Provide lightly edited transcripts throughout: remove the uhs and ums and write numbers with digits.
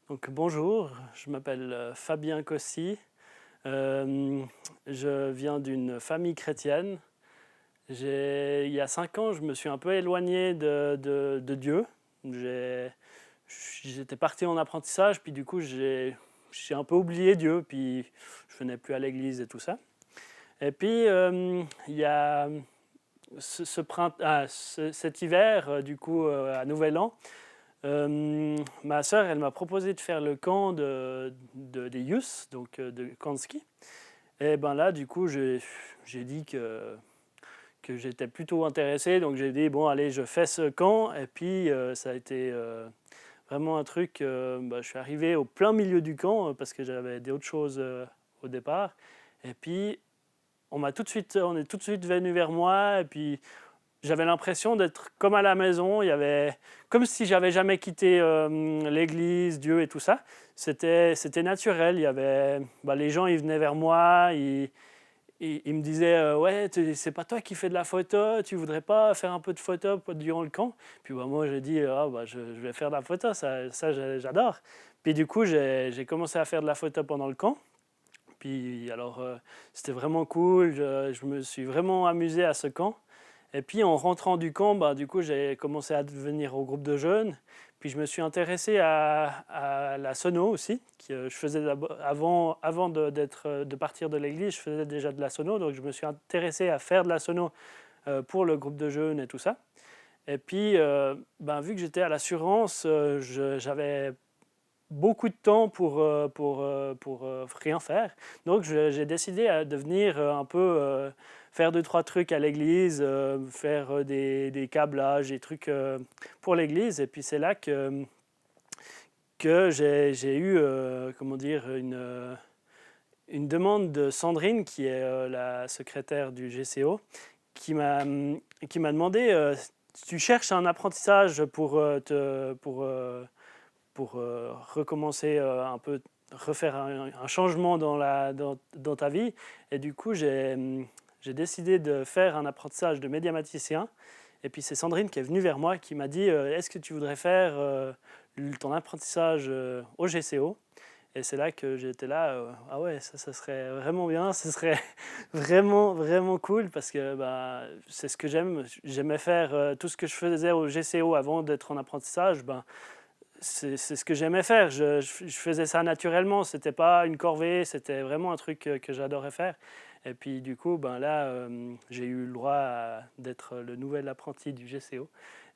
Donc bonjour, je m'appelle Fabien Cossy. Euh, je viens d'une famille chrétienne. Il y a 5 ans, je me suis un peu éloigné de Dieu. J'ai- J'étais parti en apprentissage, puis du coup, j'ai un peu oublié Dieu, puis je venais plus à l'église et tout ça. Et puis, il y a cet hiver, du coup, à Nouvel An, ma sœur, elle m'a proposé de faire le camp des youth, donc de camp de ski. Et ben là, du coup, j'ai dit que j'étais plutôt intéressé, donc j'ai dit, bon, allez, je fais ce camp. Et puis, ça a été vraiment un truc, je suis arrivé au plein milieu du camp, parce que j'avais d'autres choses au départ. Et puis, on est tout de suite venu vers moi, et puis j'avais l'impression d'être comme à la maison. Il y avait comme si j'avais jamais quitté l'église, Dieu et tout ça. C'était naturel. Il y avait les gens, ils venaient vers moi, ils me disaient ouais, c'est pas toi qui fais de la photo, tu voudrais pas faire un peu de photo durant le camp. Puis moi j'ai dit je vais faire de la photo, ça j'adore. Puis du coup j'ai commencé à faire de la photo pendant le camp. Puis alors c'était vraiment cool. Je me suis vraiment amusé à ce camp. Et puis en rentrant du camp, du coup, j'ai commencé à venir au groupe de jeunes. Puis je me suis intéressé à la sono aussi. Je faisais avant de partir de l'église, je faisais déjà de la sono. Donc je me suis intéressé à faire de la sono pour le groupe de jeunes et tout ça. Et puis, vu que j'étais à l'assurance, j'avais beaucoup de temps pour rien faire. Donc j'ai décidé de venir un peu faire deux, trois trucs à l'église, faire des câblages, des trucs pour l'église. Et puis c'est là que j'ai eu comment dire, une demande de Sandrine, qui est la secrétaire du GCO, qui m'a demandé tu cherches un apprentissage pour recommencer un peu, refaire un changement dans ta vie. Et du coup, j'ai décidé de faire un apprentissage de médiaticien. Et puis c'est Sandrine qui est venue vers moi, qui m'a dit est-ce que tu voudrais faire ton apprentissage au GCO? Et c'est là que j'étais là, ah ouais, ça serait vraiment bien, ce serait vraiment, vraiment cool, parce que c'est ce que j'aime. J'aimais faire tout ce que je faisais au GCO avant d'être en apprentissage. C'est ce que j'aimais faire. Je faisais ça naturellement. C'était pas une corvée. C'était vraiment un truc que j'adorais faire. Et puis du coup, là, j'ai eu le droit d'être le nouvel apprenti du GCO.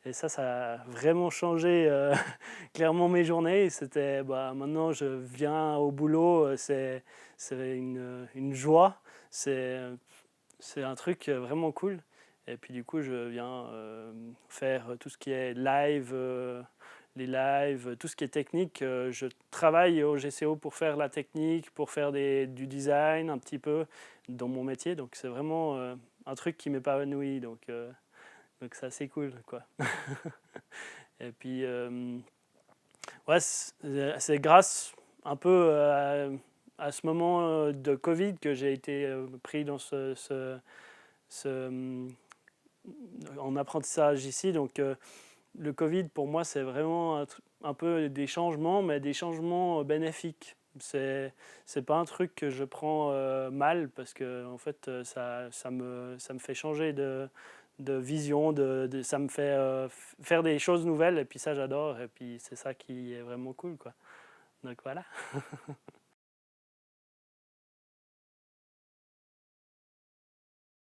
Et ça a vraiment changé clairement mes journées. C'était, maintenant, je viens au boulot. C'est une joie. C'est, c'est un truc vraiment cool. Et puis du coup, je viens faire tout ce qui est live, les lives, tout ce qui est technique. Je travaille au GCO pour faire la technique, pour faire du design un petit peu dans mon métier. Donc c'est vraiment un truc qui m'épanouit. Donc c'est assez cool, quoi. Et puis, ouais, c'est grâce un peu à ce moment de Covid que j'ai été pris dans ce en apprentissage ici. Donc le Covid, pour moi, c'est vraiment un peu des changements, mais des changements bénéfiques. C'est pas un truc que je prends mal, parce que en fait, ça me fait changer de vision, ça me fait faire des choses nouvelles, et puis ça, j'adore. Et puis c'est ça qui est vraiment cool, quoi. Donc voilà.